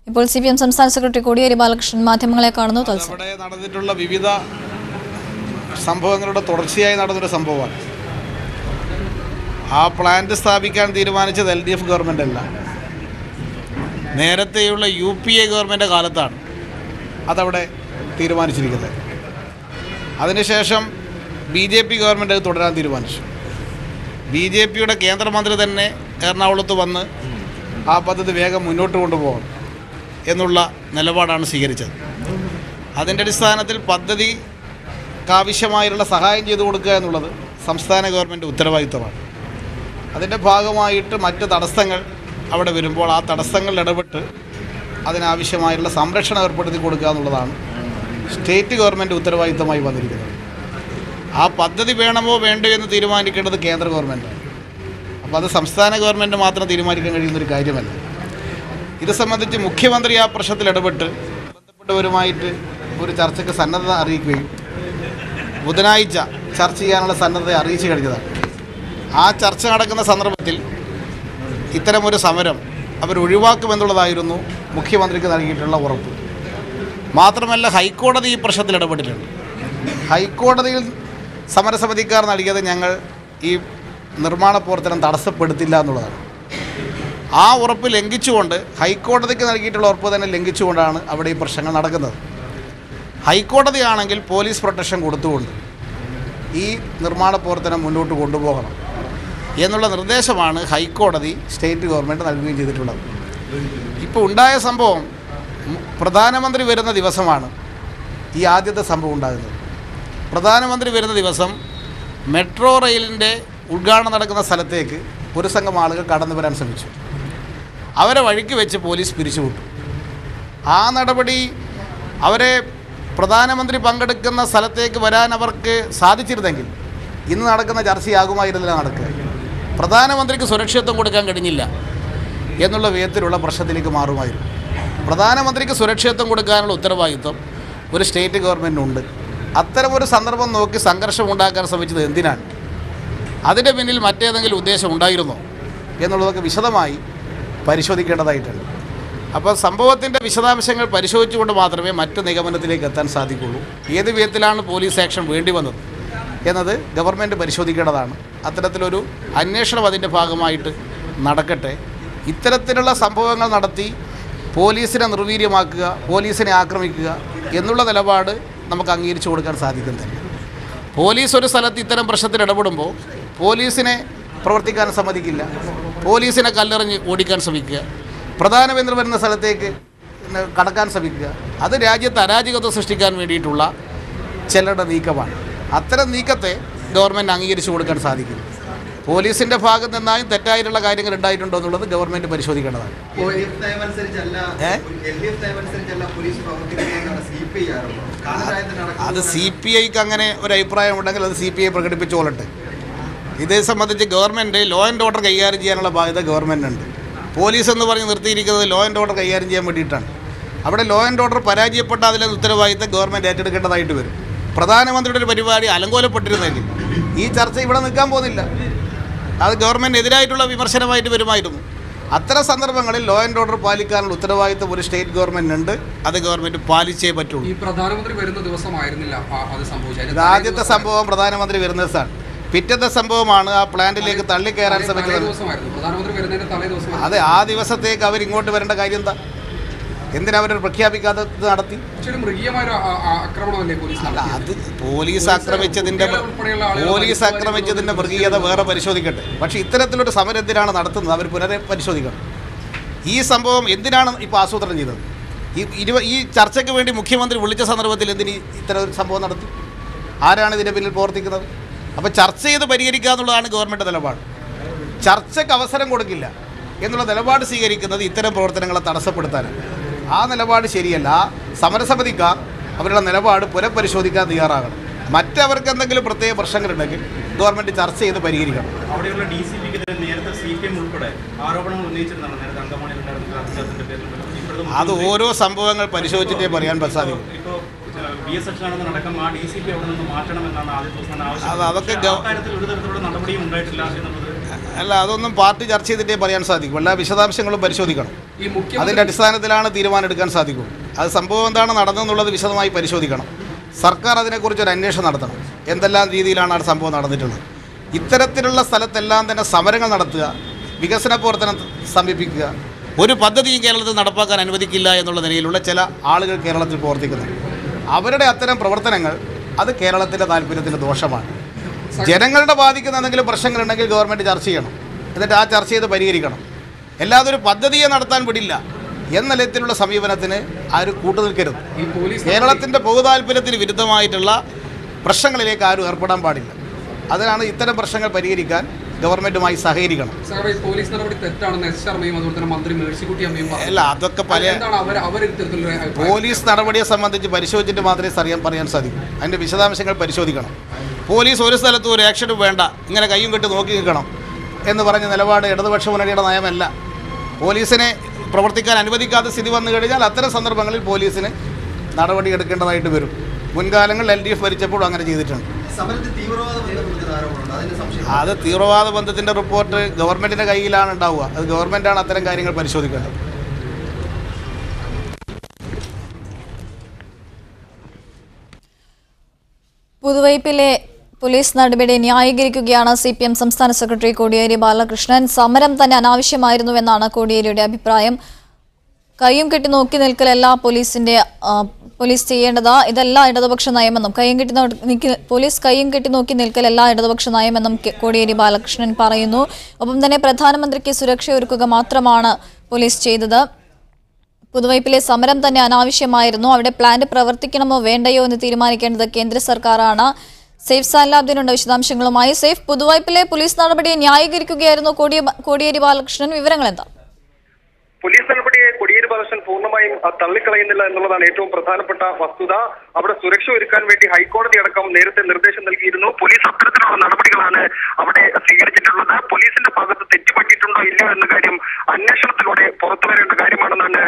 ഇപ്പോൾ CPM സംസ്ഥാന secretary Kodiyeri Balakrishnan മാധ്യമങ്ങളെ കാണുന്നു. അവിടെ നടന്നിട്ടുള്ള വിവിധ സംഭവങ്ങളുടെ തുടർച്ചയായി നടന്നൊരു സംഭവമാണ്. ആ പ്ലാന്റ് സ്ഥാപിക്കാൻ തീരുമാനിച്ചത് LDF ഗവൺമെൻറ് അല്ല, നേരത്തെയുള്ള UPA ഗവൺമെൻറ് കാലത്താണ് അതവിടെ തീരുമാനിച്ചിരിക്കുന്നത്. അതിനുശേഷം BJP ഗവൺമെൻറ് അത് തുടരാൻ തീരുമാനിച്ചു. BJPയുടെ കേന്ദ്രമന്ത്രി തന്നെ എറണാകുളത്ത് വന്ന് ആ പദ്ധതി വേഗം മുന്നോട്ട് കൊണ്ടുപോകണം എന്നുള്ള നിലപാടാണ് സ്വീകരിച്ചത്. അതിൻ്റെ അടിസ്ഥാനത്തിൽ പദ്ധതിക്കാവശ്യമായുള്ള സഹായം ചെയ്തു കൊടുക്കുക എന്നുള്ളത് സംസ്ഥാന ഗവൺമെൻറ് ഉത്തരവാദിത്തമാണ്. അതിൻ്റെ ഭാഗമായിട്ട് മറ്റ് തടസ്സങ്ങൾ അവിടെ വരുമ്പോൾ ആ തടസ്സങ്ങളിൽ ഇടപെട്ട് അതിനാവശ്യമായുള്ള സംരക്ഷണം ഏർപ്പെടുത്തി കൊടുക്കുക എന്നുള്ളതാണ് സ്റ്റേറ്റ് ഗവൺമെൻറ് ഉത്തരവാദിത്തമായി വന്നിരിക്കുന്നത്. ആ പദ്ധതി വേണമോ വേണ്ടോ എന്ന് തീരുമാനിക്കേണ്ടത് കേന്ദ്ര ഗവൺമെൻറ്റാണ്. അപ്പോൾ അത് സംസ്ഥാന ഗവൺമെൻറ് മാത്രം തീരുമാനിക്കാൻ കഴിയുന്നൊരു കാര്യമല്ല. ഇത് സംബന്ധിച്ച് മുഖ്യമന്ത്രി ആ പ്രശ്നത്തിൽ ഇടപെട്ട് ബന്ധപ്പെട്ടവരുമായിട്ട് ഒരു ചർച്ചയ്ക്ക് സന്നദ്ധത അറിയിക്കുകയും ബുധനാഴ്ച ചർച്ച ചെയ്യാനുള്ള സന്നദ്ധത അറിയിച്ചു കഴിഞ്ഞതാണ്. ആ ചർച്ച നടക്കുന്ന സന്ദർഭത്തിൽ ഇത്തരമൊരു സമരം അവർ ഒഴിവാക്കുമെന്നുള്ളതായിരുന്നു മുഖ്യമന്ത്രിക്ക് നൽകിയിട്ടുള്ള ഉറപ്പ്. മാത്രമല്ല, ഹൈക്കോടതി ഈ പ്രശ്നത്തിൽ ഇടപെട്ടിട്ടുണ്ട്. ഹൈക്കോടതിയിൽ സമരസമിതിക്കാർ നൽകിയത് ഞങ്ങൾ ഈ നിർമ്മാണ പ്രവർത്തനം തടസ്സപ്പെടുത്തില്ല എന്നുള്ളതാണ്. ആ ഉറപ്പ് ലംഘിച്ചുകൊണ്ട്, ഹൈക്കോടതിക്ക് നൽകിയിട്ടുള്ള ഉറപ്പ് തന്നെ ലംഘിച്ചുകൊണ്ടാണ് അവിടെ ഈ പ്രശ്നങ്ങൾ നടക്കുന്നത്. ഹൈക്കോടതിയാണെങ്കിൽ പോലീസ് പ്രൊട്ടക്ഷൻ കൊടുത്തുകൊണ്ട് ഈ നിർമ്മാണ പ്രവർത്തനം മുന്നോട്ട് കൊണ്ടുപോകണം എന്നുള്ള നിർദ്ദേശമാണ് ഹൈക്കോടതി സ്റ്റേറ്റ് ഗവൺമെൻറ് നൽകുകയും ചെയ്തിട്ടുള്ളത്. ഇപ്പോൾ ഉണ്ടായ സംഭവം, പ്രധാനമന്ത്രി വരുന്ന ദിവസമാണ് ഈ ആദ്യത്തെ സംഭവം ഉണ്ടാകുന്നത്. പ്രധാനമന്ത്രി വരുന്ന ദിവസം മെട്രോ റെയിലിൻ്റെ ഉദ്ഘാടനം നടക്കുന്ന സ്ഥലത്തേക്ക് ഒരു സംഘം ആളുകൾ കടന്നു വരാൻ ശ്രമിച്ചു. അവരെ വഴിക്ക് വെച്ച് പോലീസ് പിരിച്ചുവിട്ടു. ആ നടപടി, അവരെ പ്രധാനമന്ത്രി പങ്കെടുക്കുന്ന സ്ഥലത്തേക്ക് വരാൻ അവർക്ക് സാധിച്ചിരുന്നെങ്കിൽ ഇന്ന് നടക്കുന്ന ചർച്ചയാകുമായിരുന്നില്ല നടക്കുക. പ്രധാനമന്ത്രിക്ക് സുരക്ഷിതത്വം കൊടുക്കാൻ കഴിഞ്ഞില്ല എന്നുള്ള വിധത്തിലുള്ള പ്രശ്നത്തിലേക്ക് മാറുമായിരുന്നു. പ്രധാനമന്ത്രിക്ക് സുരക്ഷിതത്വം കൊടുക്കാനുള്ള ഉത്തരവാദിത്വം ഒരു സ്റ്റേറ്റ് ഗവൺമെൻറ്റിനുണ്ട്. അത്തരമൊരു സന്ദർഭം നോക്കി സംഘർഷം ഉണ്ടാക്കാൻ ശ്രമിച്ചത് എന്തിനാണ്? അതിൻ്റെ പിന്നിൽ മറ്റേതെങ്കിലും ഉദ്ദേശം ഉണ്ടായിരുന്നോ എന്നുള്ളതൊക്കെ വിശദമായി പരിശോധിക്കേണ്ടതായിട്ടുണ്ട്. അപ്പോൾ സംഭവത്തിൻ്റെ വിശദാംശങ്ങൾ പരിശോധിച്ചുകൊണ്ട് മാത്രമേ മറ്റ് നിഗമനത്തിലേക്ക് എത്താൻ സാധിക്കുള്ളൂ. ഏത് വിധത്തിലാണ് പോലീസ് ആക്ഷൻ വേണ്ടി വന്നത് എന്നത് ഗവൺമെൻറ് പരിശോധിക്കേണ്ടതാണ്. അത്തരത്തിലൊരു അന്വേഷണം അതിൻ്റെ ഭാഗമായിട്ട് നടക്കട്ടെ. ഇത്തരത്തിലുള്ള സംഭവങ്ങൾ നടത്തി പോലീസിനെ നിർവീര്യമാക്കുക, പോലീസിനെ ആക്രമിക്കുക എന്നുള്ള നിലപാട് നമുക്ക് അംഗീകരിച്ചു കൊടുക്കാൻ സാധിക്കുന്നില്ല. പോലീസ് ഒരു സ്ഥലത്ത് ഇത്തരം പ്രശ്നത്തിൽ ഇടപെടുമ്പോൾ പോലീസിനെ പ്രവർത്തിക്കാൻ സമ്മതിക്കില്ല, പോലീസിനെ കല്ലെറിഞ്ഞ് ഓടിക്കാൻ ശ്രമിക്കുക, പ്രധാനമന്ത്രി വരുന്ന സ്ഥലത്തേക്ക് കടക്കാൻ ശ്രമിക്കുക, അത് രാജ്യത്ത് അരാജകത്വം സൃഷ്ടിക്കാൻ വേണ്ടിയിട്ടുള്ള ചിലരുടെ നീക്കമാണ്. അത്തരം നീക്കത്തെ ഗവൺമെൻറ് അംഗീകരിച്ചു കൊടുക്കാൻ സാധിക്കും. പോലീസിൻ്റെ ഭാഗത്ത് നിന്നായും തെറ്റായിട്ടുള്ള കാര്യങ്ങൾ ഉണ്ടായിട്ടുണ്ടോ എന്നുള്ളത് ഗവൺമെൻറ് പരിശോധിക്കേണ്ടതാണ്. അത് CPIക്ക് അങ്ങനെ ഒരു അഭിപ്രായം ഉണ്ടെങ്കിൽ അത് CPI പ്രകടിപ്പിച്ചോളട്ടെ. ഇതേ സംബന്ധിച്ച് ഗവൺമെൻറ് ലോ ആൻഡ് ഓർഡർ കൈകാര്യം ചെയ്യാനുള്ള ബാധ്യത ഗവൺമെൻറ്റുണ്ട്. പോലീസ് എന്ന് പറഞ്ഞ് നിർത്തിയിരിക്കുന്നത് ലോ ആൻഡ് ഓർഡർ കൈകാര്യം ചെയ്യാൻ വേണ്ടിയിട്ടാണ്. അവിടെ ലോ ആൻഡ് ഓർഡർ പരാജയപ്പെട്ട അതിലെ ഉത്തരവാദിത്തം ഗവൺമെൻറ് ഏറ്റെടുക്കേണ്ടതായിട്ട് വരും. പ്രധാനമന്ത്രിയുടെ ഒരു പരിപാടി അലങ്കോലപ്പെട്ടിരുന്നെങ്കിൽ ഈ ചർച്ച ഇവിടെ നിൽക്കാൻ പോകുന്നില്ല. അത് ഗവൺമെൻറ് എതിരായിട്ടുള്ള വിമർശനമായിട്ട് വരുമായിരുന്നു. അത്തരം സന്ദർഭങ്ങളിൽ ലോ ആൻഡ് ഓർഡർ പാലിക്കാനുള്ള ഉത്തരവാദിത്തം ഒരു സ്റ്റേറ്റ് ഗവൺമെൻറ്റിനുണ്ട്. അത് ഗവൺമെൻറ് പാലിച്ചേ പറ്റുള്ളൂ. ഈ പ്രധാനമന്ത്രി വരുന്ന ദിവസമായിരുന്നില്ല അത് സംഭവിച്ചത്. ഇത് ആദ്യത്തെ സംഭവം പ്രധാനമന്ത്രി വരുന്ന ദിവസമാണ്. പിറ്റത്തെ സംഭവമാണ് ആ പ്ലാന്റിലേക്ക് തള്ളിക്കയറാൻ ശ്രമിക്കുന്നത്. അതെ, ആ ദിവസത്തേക്ക് അവരിങ്ങോട്ട് വരേണ്ട കാര്യം എന്താ? എന്തിനവർ പ്രഖ്യാപിക്കാതെ നടത്തി? അല്ല, അത് പോലീസ് ആക്രമിച്ചതിൻ്റെ മൃഗീയത വേറെ പരിശോധിക്കട്ടെ. പക്ഷേ ഇത്തരത്തിലൊരു സമരം എന്തിനാണ് നടത്തുന്നത് അവർ പുനഃപരിശോധിക്കണം. ഈ സംഭവം എന്തിനാണ് ഇപ്പോൾ ആസൂത്രണം ചെയ്തത്? ഈ ചർച്ചയ്ക്ക് വേണ്ടി മുഖ്യമന്ത്രി വിളിച്ച സന്ദർഭത്തിൽ എന്തിന് ഇത്തരം ഒരു സംഭവം നടത്തി? ആരാണ് ഇതിൻ്റെ പിന്നിൽ പ്രവർത്തിക്കുന്നത്? അപ്പോൾ ചർച്ച ചെയ്ത് പരിഹരിക്കുക എന്നുള്ളതാണ് ഗവൺമെൻറ് നിലപാട്. ചർച്ചയ്ക്ക് അവസരം കൊടുക്കില്ല എന്നുള്ള നിലപാട് സ്വീകരിക്കുന്നത് ഇത്തരം പ്രവർത്തനങ്ങളെ തടസ്സപ്പെടുത്താനാണ്. ആ നിലപാട് ശരിയല്ല. ആ സമരസമിതിക്കാർ അവരുടെ നിലപാട് പുനഃപരിശോധിക്കാൻ തയ്യാറാകണം. മറ്റവർക്ക് എന്തെങ്കിലും പ്രത്യേക പ്രശ്നങ്ങളുണ്ടെങ്കിൽ ഗവൺമെൻറ് ചർച്ച ചെയ്ത് പരിഹരിക്കണം. അവിടെയുള്ള DCPക്കെതിരെ നേരത്തെ CPM ഉൾപ്പെടെ ആരോപണങ്ങൾ ഉന്നയിച്ചിരുന്നതാണ്. നേരത്തെ അത് ഓരോ സംഭവങ്ങൾ പരിശോധിച്ചിട്ടേ പറയാൻ സാധിക്കും. അതൊക്കെ അല്ല, അതൊന്നും പാർട്ടി ചർച്ച ചെയ്തിട്ടേ പറയാൻ സാധിക്കും. എല്ലാ വിശദാംശങ്ങളും പരിശോധിക്കണം. അതിൻ്റെ അടിസ്ഥാനത്തിലാണ് തീരുമാനം എടുക്കാൻ സാധിക്കും. അത് സംഭവം എന്താണ് നടന്നതെന്നുള്ളത് വിശദമായി പരിശോധിക്കണം. സർക്കാർ അതിനെക്കുറിച്ചൊരു അന്വേഷണം നടത്തണം. എന്തെല്ലാം രീതിയിലാണ് ആ സംഭവം നടന്നിട്ടുള്ളത്. ഇത്തരത്തിലുള്ള സ്ഥലത്തെല്ലാം തന്നെ സമരങ്ങൾ നടത്തുക, വികസന പ്രവർത്തനം സമീപിക്കുക, ഒരു പദ്ധതിയും കേരളത്തിൽ നടപ്പാക്കാൻ അനുവദിക്കില്ല എന്നുള്ള നിലയിലുള്ള ചില ആളുകൾ കേരളത്തിൽ പ്രവർത്തിക്കുന്നു. അവരുടെ അത്തരം പ്രവർത്തനങ്ങൾ അത് കേരളത്തിൻ്റെ താല്പര്യത്തിന് ദോഷമാണ്. ജനങ്ങളുടെ ബാധിക്കുന്ന എന്തെങ്കിലും പ്രശ്നങ്ങളുണ്ടെങ്കിൽ ഗവൺമെൻറ് ചർച്ച ചെയ്യണം. എന്നിട്ട് ആ ചർച്ച ചെയ്ത് പരിഹരിക്കണം. അല്ലാതെ ഒരു പദ്ധതിയെ നടത്താൻ വിടില്ല എന്ന നിലത്തിലുള്ള സമീപനത്തിന് ആരും കൂട്ടുനിൽക്കരുത്. കേരളത്തിൻ്റെ പൊതുതാല്പര്യത്തിന് വിരുദ്ധമായിട്ടുള്ള പ്രശ്നങ്ങളിലേക്ക് ആരും ഏർപ്പെടാൻ പാടില്ല. അതിനാണ് ഇത്തരം പ്രശ്നങ്ങൾ പരിഹരിക്കാൻ ഗവൺമെൻറ്റുമായി സഹകരിക്കണം. അല്ല, അതൊക്കെ പോലീസ് നടപടിയെ സംബന്ധിച്ച് പരിശോധിച്ചിട്ട് മാത്രമേ പറയാൻ സാധിക്കൂ. അതിൻ്റെ വിശദാംശങ്ങൾ പരിശോധിക്കണം. പോലീസ് ഒരു സ്ഥലത്തും ഒരു ആക്ഷനും വേണ്ട, ഇങ്ങനെ കയ്യും കെട്ടി നോക്കി നിൽക്കണം എന്ന് പറഞ്ഞ നിലപാട് ഇടതുപക്ഷ മുന്നണിയുടെ നയമല്ല. പോലീസിനെ പ്രവർത്തിക്കാൻ അനുവദിക്കാത്ത സ്ഥിതി വന്നു കഴിഞ്ഞാൽ അത്തരം സന്ദർഭങ്ങളിൽ പോലീസിന് നടപടി എടുക്കേണ്ടതായിട്ട് വരും. മുൻകാലങ്ങളിൽ LDF ഭരിച്ചപ്പോഴും അങ്ങനെ ചെയ്തിട്ടുണ്ട്. അത് തീവ്രവാദ ബന്ധത്തിൻ്റെ റിപ്പോർട്ട് ഗവൺമെൻറ്റിൻ്റെ കയ്യിലാണ് ഉണ്ടാവുക. അത് ഗവൺമെൻറ്റാണ് അത്തരം കാര്യങ്ങൾ പരിശോധിക്കേണ്ടത്. പുതുവൈപ്പിലെ പോലീസ് നടപടി ന്യായീകരിക്കുകയാണ് CPM സംസ്ഥാന സെക്രട്ടറി കോടിയേരി ബാലകൃഷ്ണൻ. സമരം തന്നെ അനാവശ്യമായിരുന്നുവെന്നാണ് കോടിയേരിയുടെ അഭിപ്രായം. കയ്യും കെട്ടി നോക്കി നിൽക്കലല്ല പോലീസ് ചെയ്യേണ്ടത്, ഇതല്ല ഇടതുപക്ഷ നയമെന്നും പോലീസ് കയ്യും കെട്ടി നോക്കി നിൽക്കലല്ല ഇടതുപക്ഷ നയമെന്നും കോടിയേരി ബാലകൃഷ്ണൻ പറയുന്നു. ഒപ്പം തന്നെ പ്രധാനമന്ത്രിക്ക് സുരക്ഷയൊരുക്കുക മാത്രമാണ് പോലീസ് ചെയ്തത്. പുതുവൈപ്പിലെ സമരം തന്നെ അനാവശ്യമായിരുന്നു. അവിടെ പ്ലാന്റ് പ്രവർത്തിക്കണമോ വേണ്ടയോ എന്ന് തീരുമാനിക്കേണ്ടത് കേന്ദ്ര സർക്കാരാണ്. സേഫ് സാൻലാബ്ദിനുണ്ട് വിശദാംശങ്ങളുമായി. സേഫ്, പുതുവൈപ്പിലെ പോലീസ് നടപടിയെ ന്യായീകരിക്കുകയായിരുന്നു കോടിയേരി ബാലകൃഷ്ണൻ. വിവരങ്ങൾ എന്താ? പോലീസ് നടപടിയെ കോടിയേരി ബാലകൃഷ്ണൻ പൂർണ്ണമായും തള്ളിക്കളയുന്നില്ല എന്നുള്ളതാണ് ഏറ്റവും പ്രധാനപ്പെട്ട വസ്തുത. അവിടെ സുരക്ഷ ഒരുക്കാൻ വേണ്ടി ഹൈക്കോടതി അടക്കം നേരത്തെ നിർദ്ദേശം നൽകിയിരുന്നു. പോലീസ് അത്തരത്തിലുള്ള നടപടികളാണ് അവിടെ സ്വീകരിച്ചിട്ടുള്ളത്. പോലീസിന്റെ ഭാഗത്ത് തെറ്റുപറ്റിയിട്ടുണ്ടോ ഇല്ലയോ എന്ന കാര്യം അന്വേഷണത്തിലൂടെ പുറത്തു വരേണ്ട കാര്യമാണെന്നാണ്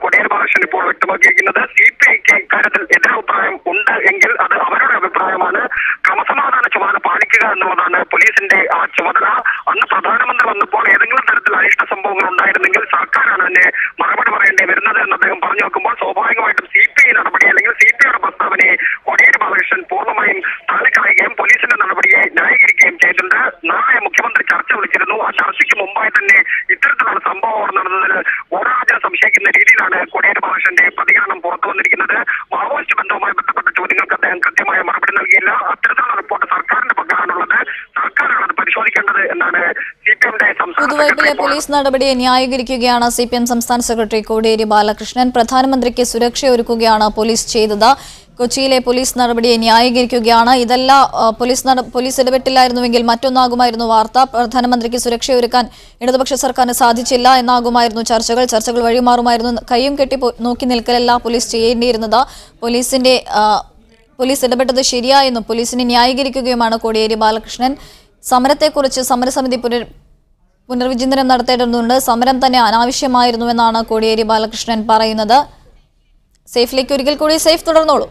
കോടിയേരി ബാലകൃഷ്ണൻ ഇപ്പോൾ വ്യക്തമാക്കിയിരിക്കുന്നത്. CPIക്ക് ഇക്കാര്യത്തിൽ എതിരഭിപ്രായം ഉണ്ട് എങ്കിൽ അത് അവരുടെ അഭിപ്രായമാണ്. ക്രമസമാധാന ചുമതല പാലിക്കുക എന്നുള്ളതാണ് പോലീസിന്റെ ചുമതല. അന്ന് പ്രധാനമന്ത്രി വന്നപ്പോൾ ഏതെങ്കിലും തരത്തിൽ അനിഷ്ട സംഭവങ്ങൾ ഉണ്ടായിരുന്നെങ്കിൽ സർക്കാരാണ് തന്നെ മറുപടി പറയേണ്ടി വരുന്നത് എന്ന് അദ്ദേഹം പറഞ്ഞു വെക്കുമ്പോൾ സ്വാഭാവികമായിട്ടും CPI നടപടി അല്ലെങ്കിൽ CPIയുടെ പ്രസ്താവനയെ കോടിയേരി ബാലകൃഷ്ണൻ പൂർണ്ണമായും തള്ളിക്കളയുകയും പോലീസിന്റെ നടപടിയെ ന്യായീകരിക്കുകയും ചെയ്തിട്ടുണ്ട്. നാളെ മുഖ്യമന്ത്രി ചർച്ച വിളിച്ചിരുന്നു. ആ ചർച്ചയ്ക്ക് മുമ്പായി തന്നെ ഇത്തരത്തിലുള്ള സംഭവം നടന്നതിൽ ഓരോരാജ്യം സംശയിക്കുന്ന രീതിയിലാണ് കോടിയേരി ബാലകൃഷ്ണന്റെ പ്രതികരണം പുറത്തു വന്നിരിക്കുന്നത്. മാവോയിസ്റ്റ് ബന്ധവുമായി ബന്ധപ്പെട്ട ചോദ്യങ്ങൾക്ക് അദ്ദേഹം കൃത്യമായ മറുപടി നൽകിയില്ല. അത്തരത്തിലുള്ള റിപ്പോർട്ട് സർക്കാരിന്റെ പക്കലാണുള്ളത്. സർക്കാരാണ് അത് പരിശോധിക്കേണ്ടത് എന്നാണ് CPMന്റെ പുതുവൈപ്പിലെ പോലീസ് നടപടിയെ ന്യായീകരിക്കുകയാണ് CPM സംസ്ഥാന സെക്രട്ടറി കോടിയേരി ബാലകൃഷ്ണൻ. പ്രധാനമന്ത്രിക്ക് സുരക്ഷയൊരുക്കുകയാണ് പോലീസ് ചെയ്തത്. കൊച്ചിയിലെ പോലീസ് നടപടിയെ ന്യായീകരിക്കുകയാണ്. ഇതല്ല പോലീസ് ഇടപെട്ടില്ലായിരുന്നുവെങ്കിൽ മറ്റൊന്നാകുമായിരുന്നു വാർത്ത. പ്രധാനമന്ത്രിക്ക് സുരക്ഷയൊരുക്കാൻ ഇടതുപക്ഷ സർക്കാരിന് സാധിച്ചില്ല എന്നാകുമായിരുന്നു ചർച്ചകൾ വഴിമാറുമായിരുന്നു. കയ്യും കെട്ടി നോക്കി നിൽക്കലല്ല പോലീസ് ചെയ്യേണ്ടിയിരുന്നത്. പോലീസ് ഇടപെട്ടത് ശരിയായെന്നും പോലീസിനെ ന്യായീകരിക്കുകയുമാണ് കോടിയേരി ബാലകൃഷ്ണൻ. സമരത്തെക്കുറിച്ച് സമരസമിതി പുനർവിചിന്തനം നടത്തേണ്ടതുണ്ട്. സമരം തന്നെ അനാവശ്യമായിരുന്നുവെന്നാണ് കോടിയേരി ബാലകൃഷ്ണൻ പറയുന്നത്. സേഫിലേക്ക് ഒരിക്കൽ കൂടി. സേഫ്, തുടർന്നോളൂ.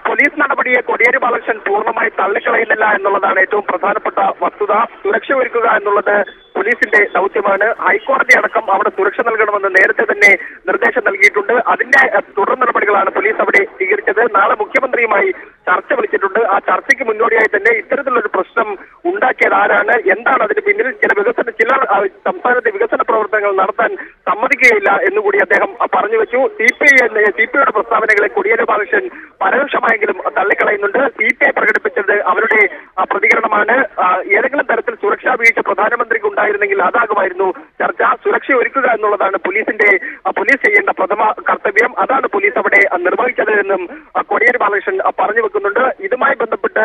പോലീസ് നടപടിയെ കോടിയേരി ബാലകൃഷ്ണൻ പൂർണ്ണമായി തള്ളിക്കളയുന്നില്ല എന്നുള്ളതാണ് ഏറ്റവും പ്രധാനപ്പെട്ട വസ്തുത. സുരക്ഷ ഒരുക്കുക എന്നുള്ളത് പോലീസിന്റെ ദൗത്യമാണ്. ഹൈക്കോടതി അടക്കം അവിടെ സുരക്ഷ നൽകണമെന്ന് നേരത്തെ തന്നെ നിർദ്ദേശം നൽകിയിട്ടുണ്ട്. അതിന്റെ തുടർ നടപടികളാണ് പോലീസ് അവിടെ സ്വീകരിച്ചത്. നാളെ മുഖ്യമന്ത്രിയുമായി ചർച്ച വിളിച്ചിട്ടുണ്ട്. ആ ചർച്ചയ്ക്ക് മുന്നോടിയായി തന്നെ ഇത്തരത്തിലൊരു പ്രശ്നം ഉണ്ടാക്കിയത് ആരാണ്, എന്താണ് അതിന് പിന്നിൽ, ചിലർ സംസ്ഥാനത്തെ വികസന പ്രവർത്തനങ്ങൾ നടത്താൻ സമ്മതിക്കുകയില്ല എന്നുകൂടി അദ്ദേഹം പറഞ്ഞു വെച്ചു. CPIയുടെ പ്രസ്താവനകളെ കോടിയേരി ബാലകൃഷ്ണൻ പരോക്ഷമായെങ്കിലും തള്ളിക്കളയുന്നുണ്ട്. CPI പ്രകടിപ്പിച്ചത് അവരുടെ പ്രതികരണമാണ്. ഏതെങ്കിലും തരത്തിൽ സുരക്ഷാ വീഴ്ച പ്രധാനമന്ത്രിക്ക് ഉണ്ടായിരുന്നെങ്കിൽ അതാകുമായിരുന്നു ചർച്ച. സുരക്ഷ ഒരുക്കുക എന്നുള്ളതാണ് പോലീസ് ചെയ്യേണ്ട പ്രഥമ കർത്തവ്യം. അതാണ് പോലീസ് അവിടെ നിർവഹിച്ചത് എന്നും കോടിയേരി ബാലകൃഷ്ണൻ പറഞ്ഞു വെക്കുന്നുണ്ട്. ഇതുമായി ബന്ധപ്പെട്ട്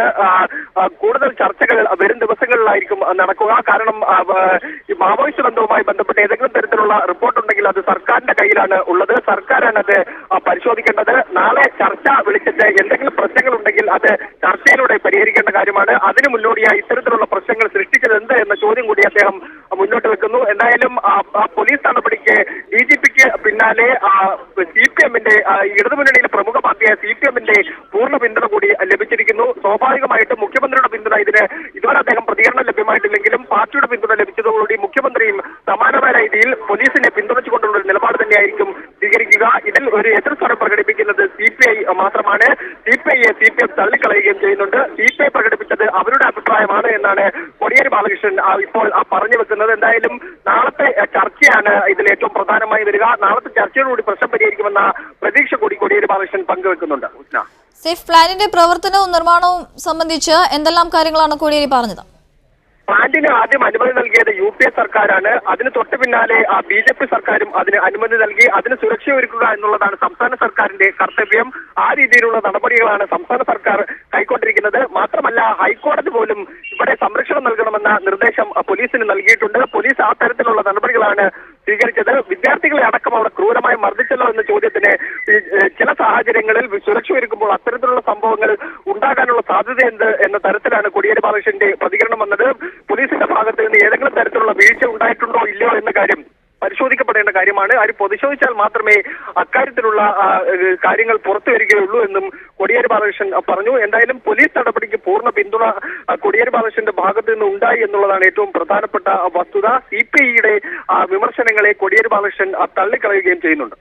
കൂടുതൽ ചർച്ചകൾ വരും ദിവസങ്ങളിലായിരിക്കും നടക്കുക. കാരണം മാവോയിസ്റ്റ് ബന്ധവുമായി ബന്ധപ്പെട്ട് ഏതെങ്കിലും തരത്തിലുള്ള റിപ്പോർട്ട് ഉണ്ടെങ്കിൽ അത് സർക്കാരിന്റെ കയ്യിലാണ് ഉള്ളത്. സർക്കാരാണ് അത് പരിശോധിക്കേണ്ടത്. നാളെ ചർച്ച വിളിച്ചിട്ട് എന്തെങ്കിലും പ്രശ്നങ്ങൾ ഉണ്ടെങ്കിൽ അത് ചർച്ചയിലൂടെ പരിഹരിക്കേണ്ട കാര്യമാണ്. അതിന് മുന്നോടിയായി ഇത്തരത്തിലുള്ള പ്രശ്നങ്ങൾ സൃഷ്ടിച്ചത് എന്ത് എന്ന ചോദ്യം കൂടി അദ്ദേഹം മുന്നോട്ട് വെക്കുന്നു. എന്തായാലും പോലീസ് നടപടിക്ക് DGPക്ക് പിന്നാലെ CPMന്റെ ഇടതുമുന്നണിയിലെ പ്രമുഖ പാർട്ടിയായ CPMന്റെ പൂർണ്ണ പിന്തുണ കൂടി ലഭിച്ചിരിക്കുന്നു. സ്വാഭാവികമായിട്ടും മുഖ്യമന്ത്രിയുടെ പിന്തുണ ഇതുവരെ അദ്ദേഹം പ്രതികരണം ലഭ്യമായിട്ടില്ലെങ്കിലും പാർട്ടിയുടെ പിന്തുണ ലഭിച്ചതോടുകൂടി മുഖ്യമന്ത്രിയും സമാനമായ രീതിയിൽ പോലീസിനെ പിന്തുണച്ചുകൊണ്ടുള്ള ഒരു നിലപാട് തന്നെയായിരിക്കും സ്വീകരിക്കുക. ഇതിൽ ഒരു എതിർസ്വരം പ്രകടിപ്പിക്കുന്നത് CPI മാത്രമാണ്. CPIയെ CPM തള്ളിക്കളയുകയും ചെയ്യുന്നുണ്ട്. CPI പ്രകടിപ്പിച്ചത് അവരുടെ അഭിപ്രായമാണ് എന്നാണ് കോടിയേരി ബാലകൃഷ്ണൻ ഇപ്പോൾ പറഞ്ഞു വെക്കുന്നത്. എന്തായാലും നാളത്തെ ചർച്ചയാണ് ഇതിൽ ഏറ്റവും പ്രധാനമായി വരിക. നാളത്തെ ചർച്ചയോടുകൂടി പ്രശ്നം പരിഹരിക്കുമെന്ന പ്രതീക്ഷ കൂടി കോടിയേരി ബാലകൃഷ്ണൻ പങ്കുവെക്കുന്നുണ്ട്. സേഫ് പ്ലാനിന്റെ പ്രവർത്തനവും നിർമ്മാണവും സംബന്ധിച്ച് എന്തെല്ലാം കാര്യങ്ങളാണ് കോടിയേരി പറഞ്ഞത്? പ്ലാന്റിന് ആദ്യം അനുമതി നൽകിയത് UPA സർക്കാരാണ്. അതിന് തൊട്ട് പിന്നാലെ BJP സർക്കാരും അതിന് അനുമതി നൽകി. അതിന് സുരക്ഷ ഒരുക്കുക എന്നുള്ളതാണ് സംസ്ഥാന സർക്കാരിന്റെ കർത്തവ്യം. ആ രീതിയിലുള്ള നടപടികളാണ് സംസ്ഥാന സർക്കാർ കൈക്കൊണ്ടിരിക്കുന്നത്. മാത്രമല്ല ഹൈക്കോടതി പോലും ഇവിടെ സംരക്ഷണം നൽകണമെന്ന നിർദ്ദേശം പോലീസിന് നൽകിയിട്ടുണ്ട്. പോലീസ് ആ തരത്തിലുള്ള നടപടികളാണ് സ്വീകരിച്ചത്. വിദ്യാർത്ഥികളെ അടക്കം അവിടെ ക്രൂരമായി മർദ്ദിച്ചല്ലോ എന്ന ചോദ്യത്തിന് ചില സാഹചര്യങ്ങളിൽ സുരക്ഷ ഒരുക്കുമ്പോൾ അത്തരത്തിലുള്ള സംഭവങ്ങൾ ഉണ്ടാകാനുള്ള സാധ്യതയുണ്ട് എന്ന തരത്തിലാണ് കോടിയേരി ബാലകൃഷ്ണന്റെ പ്രതികരണം വന്നത്. പോലീസിന്റെ ഭാഗത്ത് നിന്ന് ഏതെങ്കിലും തരത്തിലുള്ള വീഴ്ച ഉണ്ടായിട്ടുണ്ടോ ഇല്ലയോ എന്ന കാര്യം പരിശോധിക്കപ്പെടേണ്ട കാര്യമാണ്. അത് പരിശോധിച്ചാൽ മാത്രമേ അക്കാര്യത്തിലുള്ള കാര്യങ്ങൾ പുറത്തു വരികയുള്ളൂ എന്നും കോടിയേരി ബാലകൃഷ്ണൻ പറഞ്ഞു. എന്തായാലും പോലീസ് നടപടിക്ക് പൂർണ്ണ പിന്തുണ കോടിയേരി ബാലകൃഷ്ണന്റെ ഭാഗത്ത് നിന്ന് ഉണ്ടായി എന്നുള്ളതാണ് ഏറ്റവും പ്രധാനപ്പെട്ട വസ്തുത. CPIയുടെ വിമർശനങ്ങളെ കോടിയേരി ബാലകൃഷ്ണൻ തള്ളിക്കളയുകയും ചെയ്യുന്നുണ്ട്.